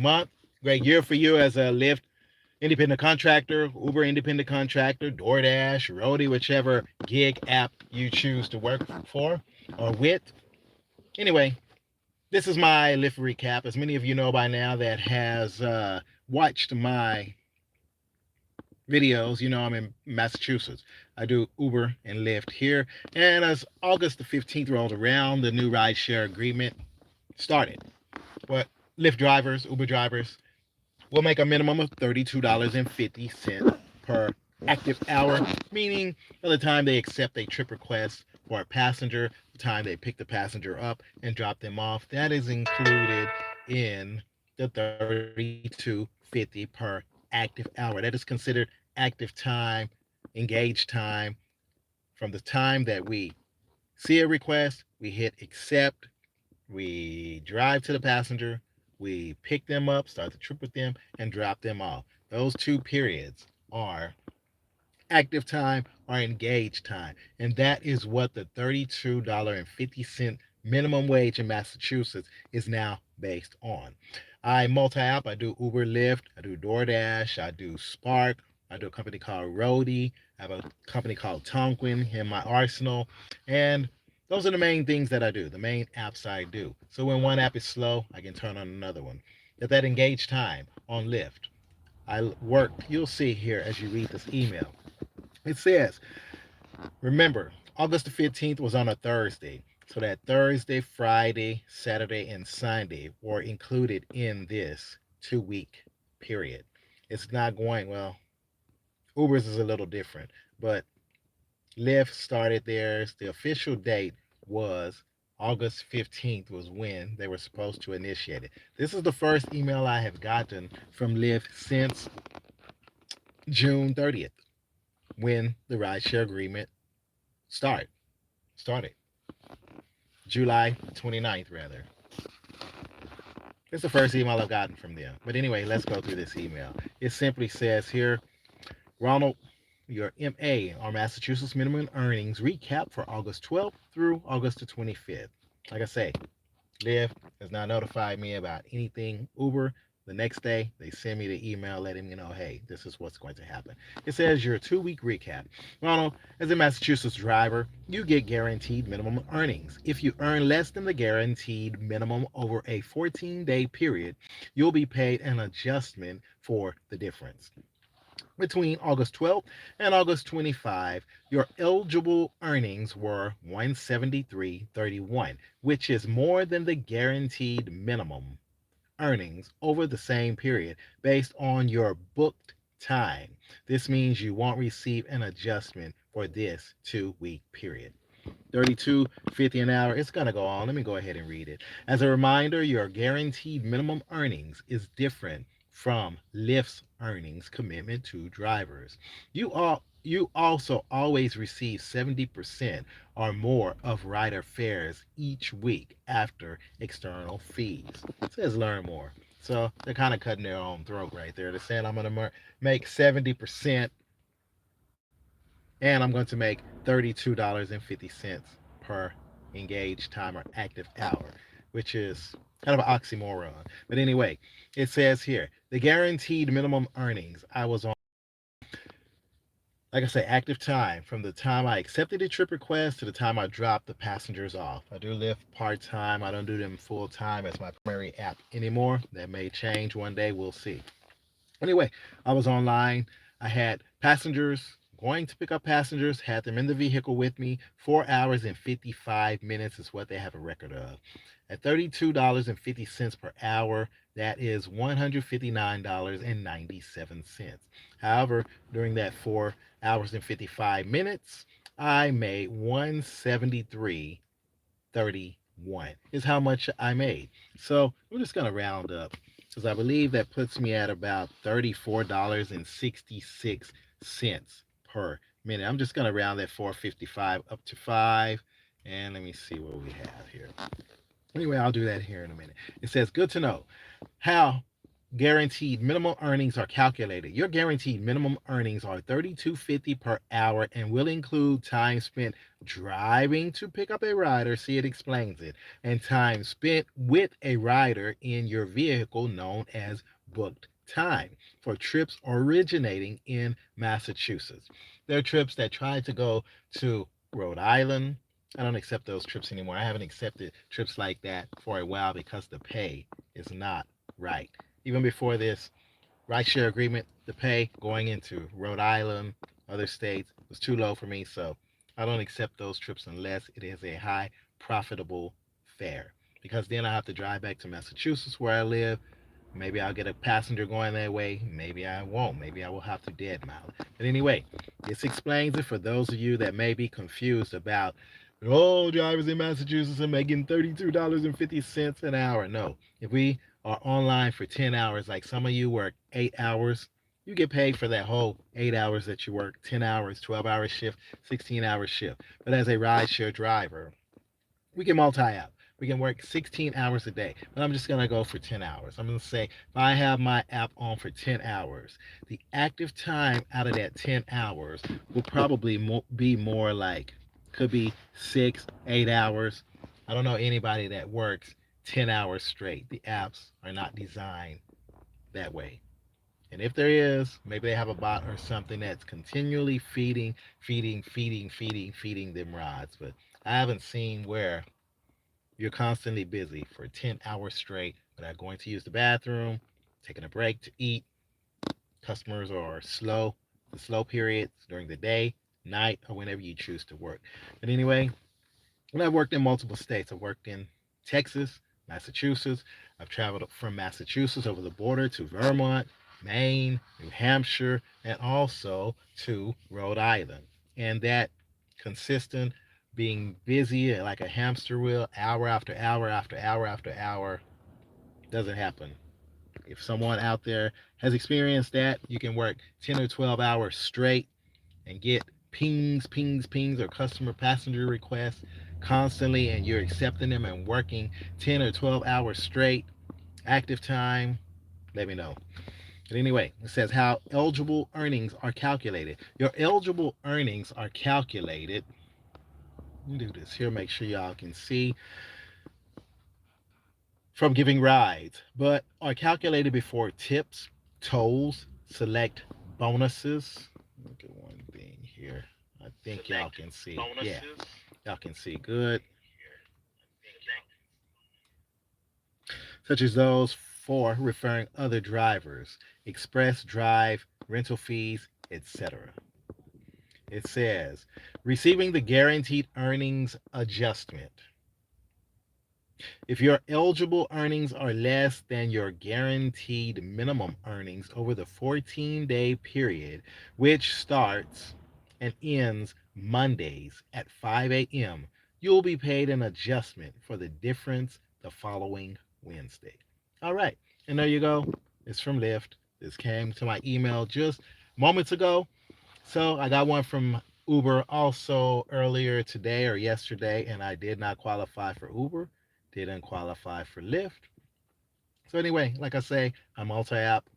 month. Great year for you as a Lyft independent contractor, Uber independent contractor, DoorDash, Roadie, whichever gig app you choose to work for or with. Anyway, this is my Lyft recap. As many of you know by now that has watched my videos, you know I'm in Massachusetts. I do Uber and Lyft here. And as August the 15th rolled around, the new rideshare agreement started. But Lyft drivers, Uber drivers will make a minimum of $32.50 per active hour, meaning by the time they accept a trip request for a passenger, the time they pick the passenger up and drop them off, that is included in the $32.50 per active hour. That is considered active time, engaged time from the time that we see a request, we hit accept, we drive to the passenger, we pick them up, start the trip with them, and drop them off. Those two periods are active time or engaged time. And that is what the $32.50 minimum wage in Massachusetts is now based on. I multi app, I do Uber, Lyft, I do DoorDash, I do Spark, I do a company called Roadie, I have a company called Tonquin in my arsenal, and those are the main things that I do, the main apps I do. So when one app is slow, I can turn on another one. At that engaged time on Lyft, I work, you'll see here as you read this email. It says, remember, August the 15th was on a Thursday. So that Thursday, Friday, Saturday, and Sunday were included in this 2 week period. It's not going, well, Uber's is a little different, but Lyft started theirs. The official date was August 15th was when they were supposed to initiate it. This is the first email I have gotten from Lyft since June 30th when the rideshare agreement started. July 29th, rather. It's the first email I've gotten from them. But anyway, let's go through this email. It simply says here, Ronald, your MA or Massachusetts minimum earnings recap for August 12th through August the 25th. Like I say, Lyft has not notified me about anything. Uber, the next day, they send me the email letting me know, hey, this is what's going to happen. It says your 2 week recap. Ronald, as a Massachusetts driver, you get guaranteed minimum earnings. If you earn less than the guaranteed minimum over a 14-day period, you'll be paid an adjustment for the difference. Between August 12th and August 25, your eligible earnings were 173.31, which is more than the guaranteed minimum earnings over the same period based on your booked time. This means you won't receive an adjustment for this 2 week period. 32.50 an hour. It's going to go on. Let me go ahead and read it. As a reminder, your guaranteed minimum earnings is different from Lyft's earnings commitment to drivers. You also always receive 70% or more of rider fares each week after external fees. It says learn more. So they're kind of cutting their own throat right there. They're saying I'm going to make 70% and I'm going to make $32.50 per engaged time or active hour, which is kind of an oxymoron. But anyway, it says here the guaranteed minimum earnings I was on, like I say, active time from the time I accepted a trip request to the time I dropped the passengers off. I do Lyft part time. I don't do them full time as my primary app anymore. That may change one day. We'll see. Anyway, I was online. I had passengers going to pick up passengers, had them in the vehicle with me. 4 hours and 55 minutes is what they have a record of. At $32.50 per hour, that is $159.97. However, during that 4 hours and 55 minutes, I made 173.31 is how much I made. So we're just gonna round up because I believe that puts me at about $34.66 per minute. I'm just gonna round that 455 up to 5, and let me see what we have here. Anyway, I'll do that here in a minute. It says, good to know how guaranteed minimum earnings are calculated. Your guaranteed minimum earnings are $32.50 per hour and will include time spent driving to pick up a rider, see it explains it, and time spent with a rider in your vehicle known as booked time for trips originating in Massachusetts. There are trips that try to go to Rhode Island. I don't accept those trips anymore. I haven't accepted trips like that for a while because the pay is not right. Even before this rideshare agreement, the pay going into Rhode Island, other states was too low for me. So I don't accept those trips unless it is a high profitable fare. Because then I have to drive back to Massachusetts where I live. Maybe I'll get a passenger going that way. Maybe I won't. Maybe I will have to dead mile it. But anyway, this explains it for those of you that may be confused about, oh, drivers in Massachusetts are making $32.50 an hour. No. If we are online for 10 hours, like some of you work 8 hours, you get paid for that whole 8 hours that you work, 10 hours, 12-hour shift, 16-hour shift. But as a rideshare driver, we can multi-app. We can work 16 hours a day, but I'm just going to go for 10 hours. I'm going to say if I have my app on for 10 hours, the active time out of that 10 hours will probably be more like, could be 6, 8 hours. I don't know anybody that works 10 hours straight. The apps are not designed that way. And if there is, maybe they have a bot or something that's continually feeding them rides. But I haven't seen where you're constantly busy for 10 hours straight without going to use the bathroom, taking a break to eat. Customers are slow, the slow periods during the day, night, or whenever you choose to work. But anyway, and I've worked in multiple states. I've worked in Texas, Massachusetts. I've traveled from Massachusetts over the border to Vermont, Maine, New Hampshire, and also to Rhode Island. And that consistent being busy like a hamster wheel, hour after hour after hour after hour, doesn't happen. If someone out there has experienced that, you can work 10 or 12 hours straight and get pings, or customer passenger requests constantly, and you're accepting them and working 10 or 12 hours straight, active time, let me know. But anyway, it says how eligible earnings are calculated. Your eligible earnings are calculated. Let me do this here, make sure y'all can see, from giving rides, but are calculated before tips, tolls, select bonuses. Look at one thing here. I think y'all can see. Yeah, y'all can see good. Such as those for referring other drivers, express drive, rental fees, etc. It says receiving the guaranteed earnings adjustment. If your eligible earnings are less than your guaranteed minimum earnings over the 14-day period, which starts and ends Mondays at 5 a.m., you'll be paid an adjustment for the difference the following Wednesday. All right, and there you go. It's from Lyft. This came to my email just moments ago. So I got one from Uber also earlier today or yesterday, and I did not qualify for Uber, didn't qualify for Lyft. So anyway, like I say, I'm multi-app.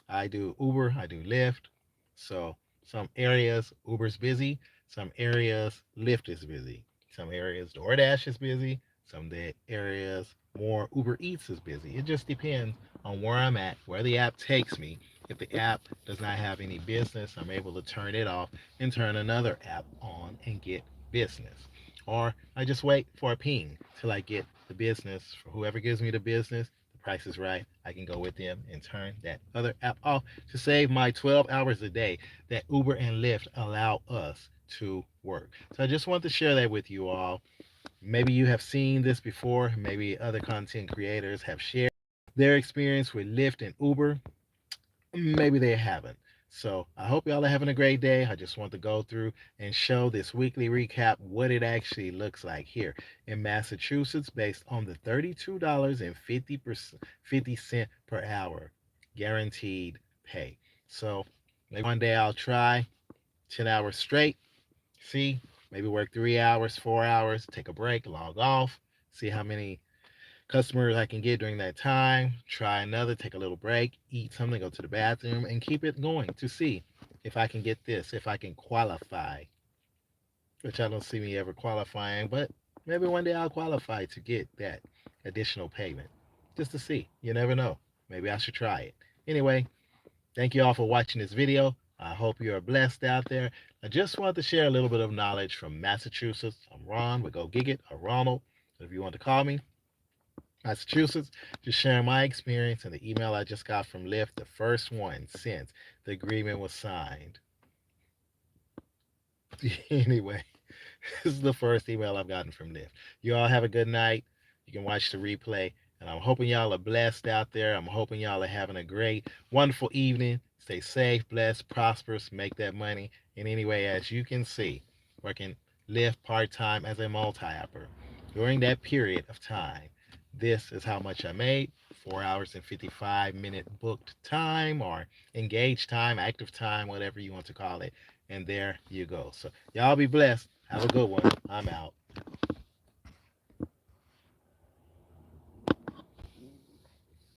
I do Uber, I do Lyft. So some areas Uber's busy, some areas Lyft is busy, some areas DoorDash is busy, some areas more Uber Eats is busy. It just depends on where I'm at, where the app takes me. If the app does not have any business, I'm able to turn it off and turn another app on and get business. Or I just wait for a ping till I get the business. For whoever gives me the business, the price is right, I can go with them and turn that other app off to save my 12 hours a day that Uber and Lyft allow us to work. So I just want to share that with you all. Maybe you have seen this before. Maybe other content creators have shared their experience with Lyft and Uber. Maybe they haven't. So I hope y'all are having a great day. I just want to go through and show this weekly recap what it actually looks like here in Massachusetts based on the $32.50 per hour guaranteed pay. So maybe one day I'll try 10 hours straight. See, maybe work 3 hours, 4 hours, take a break, log off, see how many customers I can get during that time, try another, take a little break, eat something, go to the bathroom, and keep it going to see if I can get this, if I can qualify, which I don't see me ever qualifying, but maybe one day I'll qualify to get that additional payment just to see. You never know. Maybe I should try it. Anyway, thank you all for watching this video. I hope you are blessed out there. I just wanted to share a little bit of knowledge from Massachusetts. I'm Ron with Go Gig It, or Ronald, if you want to call me. Massachusetts, just sharing my experience and the email I just got from Lyft, the first one since the agreement was signed. Anyway, this is the first email I've gotten from Lyft. You all have a good night. You can watch the replay. And I'm hoping y'all are blessed out there. I'm hoping y'all are having a great, wonderful evening. Stay safe, blessed, prosperous, make that money. And anyway, as you can see, working Lyft part time as a multi upper during that period of time, this is how much I made. 4 hours and 55-minute booked time, or engaged time, active time, whatever you want to call it. And there you go. So y'all be blessed. Have a good one. I'm out.